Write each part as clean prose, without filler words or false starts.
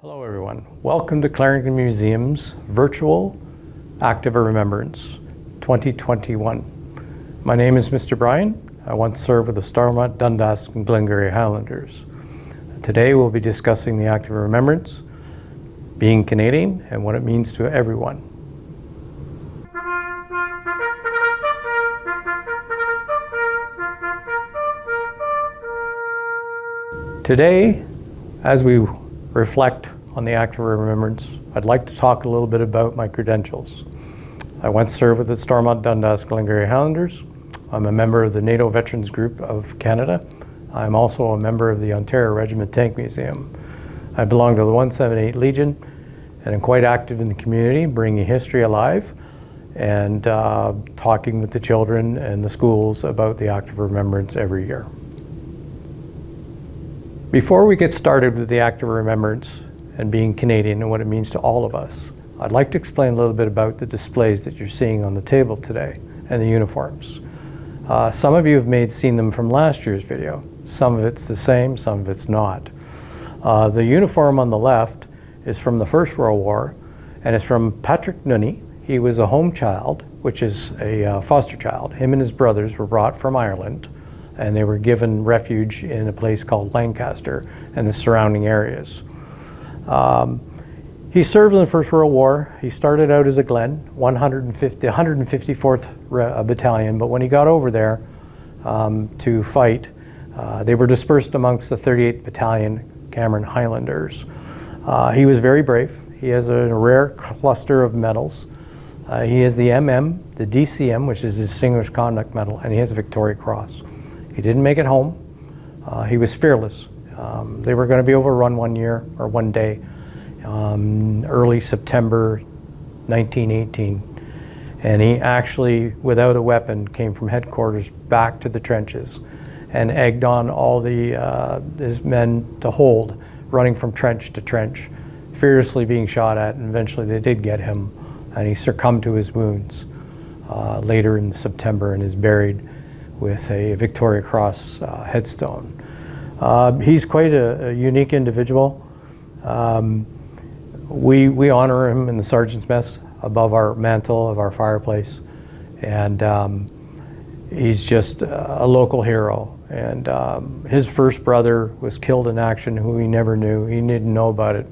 Hello everyone, welcome to Clarington Museums virtual Act of Remembrance 2021. My name is Mr. Bryan. I once served with the Stormont, Dundas and Glengarry Highlanders. Today we'll be discussing the Act of Remembrance, being Canadian and what it means to everyone. Today, as we reflect on the Act of Remembrance, I'd like to talk a little bit about my credentials. I once served with the Stormont, Dundas, Glengarry Highlanders. I'm a member of the NATO Veterans Group of Canada. I'm also a member of the Ontario Regiment Tank Museum. I belong to the 178 Legion and I'm quite active in the community, bringing history alive and talking with the children and the schools about the Act of Remembrance every year. Before we get started with the Act of Remembrance and being Canadian and what it means to all of us, I'd like to explain a little bit about the displays that you're seeing on the table today and the uniforms. Some of you have seen them from last year's video. Some of it's the same, some of it's not. The uniform on the left is from the First World War, and it's from Patrick Nunny. He was a home child, which is a foster child. Him and his brothers were brought from Ireland, and they were given refuge in a place called Lancaster and the surrounding areas. He served in the First World War. He started out as a Glen, 154th Battalion, but when he got over there to fight, they were dispersed amongst the 38th Battalion Cameron Highlanders. He was very brave. He has a rare cluster of medals. He has the MM, the DCM, which is the Distinguished Conduct Medal, and he has a Victoria Cross. He didn't make it home. He was fearless. They were going to be overrun one day, early September 1918. And he actually, without a weapon, came from headquarters back to the trenches and egged on all his men to hold, running from trench to trench, fearlessly being shot at, and eventually they did get him, and he succumbed to his wounds later in September and is buried with a Victoria Cross headstone. He's quite a unique individual. We honor him in the Sergeant's Mess above our mantle of our fireplace, and he's just a local hero. And his first brother was killed in action, who he never knew. He didn't know about it.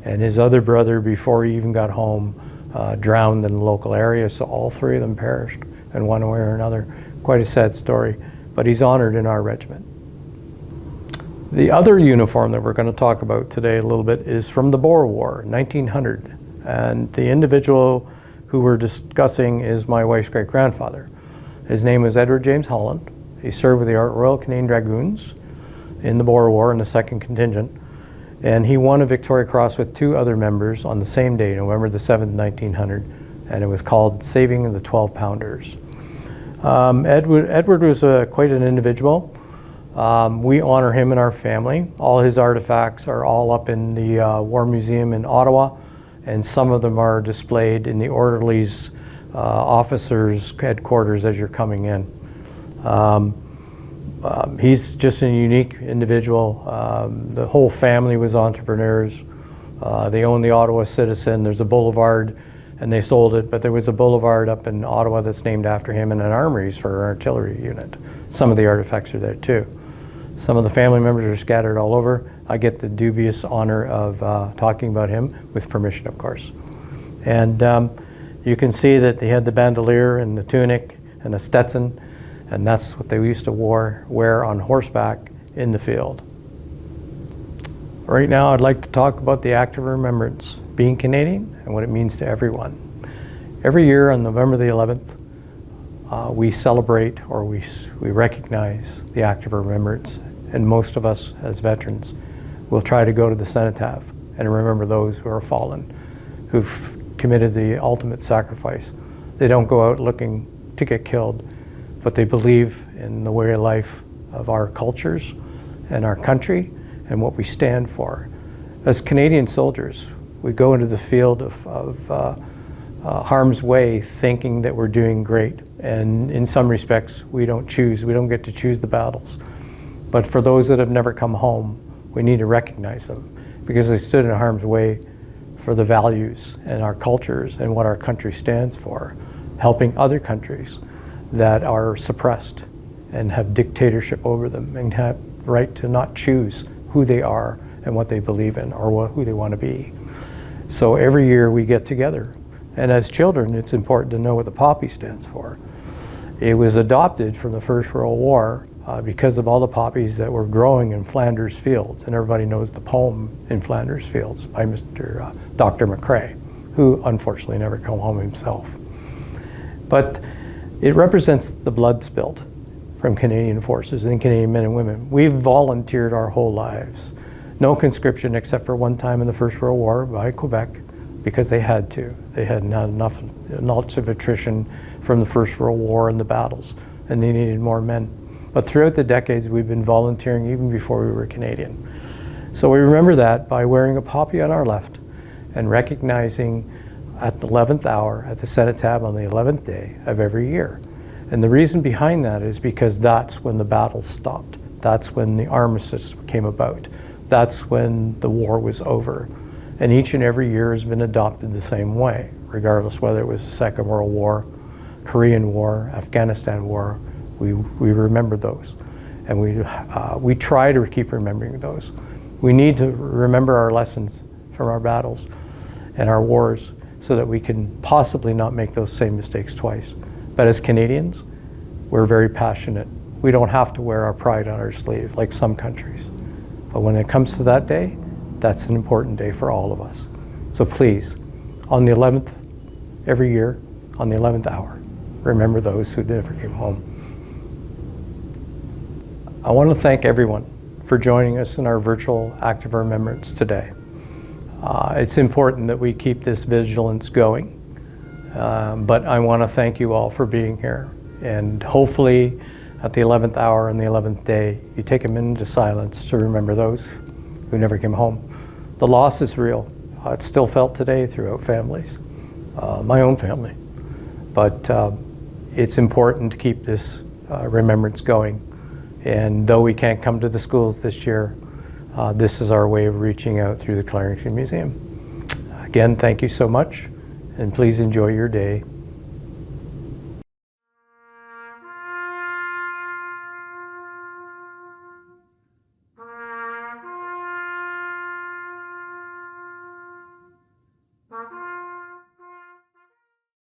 And his other brother, before he even got home, drowned in the local area, so all three of them perished in one way or another. Quite a sad story, but he's honored in our regiment. The other uniform that we're going to talk about today a little bit is from the Boer War, 1900. And the individual who we're discussing is my wife's great-grandfather. His name was Edward James Holland. He served with the Royal Canadian Dragoons in the Boer War in the 2nd Contingent. And he won a Victoria Cross with 2 other members on the same day, November the 7th, 1900. And it was called Saving the 12-Pounders. Edward was quite an individual. We honor him in our family. All his artifacts are all up in the War Museum in Ottawa, and some of them are displayed in the orderlies' officers' headquarters as you're coming in. He's just a unique individual. The whole family was entrepreneurs. They owned the Ottawa Citizen. There's a boulevard, and they sold it, but there was a boulevard up in Ottawa that's named after him, and an armories for our artillery unit. Some of the artifacts are there too. Some of the family members are scattered all over. I get the dubious honor of talking about him, with permission of course. And you can see that he had the bandolier and the tunic and the Stetson, and that's what they used to wear on horseback in the field. Right now I'd like to talk about the Act of Remembrance, being Canadian and what it means to everyone. Every year on November the 11th, we celebrate, or we recognize the Act of Remembrance, and most of us as veterans will try to go to the cenotaph and remember those who are fallen, who've committed the ultimate sacrifice. They don't go out looking to get killed, but they believe in the way of life of our cultures and our country and what we stand for. As Canadian soldiers, we go into the field of harm's way thinking that we're doing great, and in some respects we don't get to choose the battles. But for those that have never come home, we need to recognize them because they stood in harm's way for the values and our cultures and what our country stands for, helping other countries that are suppressed and have dictatorship over them and have right to not choose who they are and what they believe in or who they want to be. So every year we get together. And as children, it's important to know what the poppy stands for. It was adopted from the First World War because of all the poppies that were growing in Flanders Fields. And everybody knows the poem In Flanders Fields by Dr. McCrae, who unfortunately never came home himself. But it represents the blood spilled from Canadian forces and Canadian men and women. We've volunteered our whole lives. No conscription except for one time in the First World War by Quebec, because they had to. They hadn't had enough lots of attrition from the First World War and the battles, and they needed more men. But throughout the decades, we've been volunteering even before we were Canadian. So we remember that by wearing a poppy on our left and recognizing at the 11th hour, at the cenotaph on the 11th day of every year. And the reason behind that is because that's when the battles stopped. That's when the armistice came about. That's when the war was over. And each and every year has been adopted the same way, regardless whether it was the Second World War, Korean War, Afghanistan War. We remember those. And we try to keep remembering those. We need to remember our lessons from our battles and our wars so that we can possibly not make those same mistakes twice. But as Canadians, we're very passionate. We don't have to wear our pride on our sleeve like some countries. But when it comes to that day, that's an important day for all of us. So please, on the 11th, every year, on the 11th hour, remember those who never came home. I want to thank everyone for joining us in our virtual Act of Remembrance today. It's important that we keep this vigilance going, but I want to thank you all for being here. And hopefully, at the 11th hour and the 11th day, you take a minute of silence to remember those who never came home. The loss is real. It's still felt today throughout families, my own family. But it's important to keep this remembrance going. And though we can't come to the schools this year, this is our way of reaching out through the Clarington Museum. Again, thank you so much, and please enjoy your day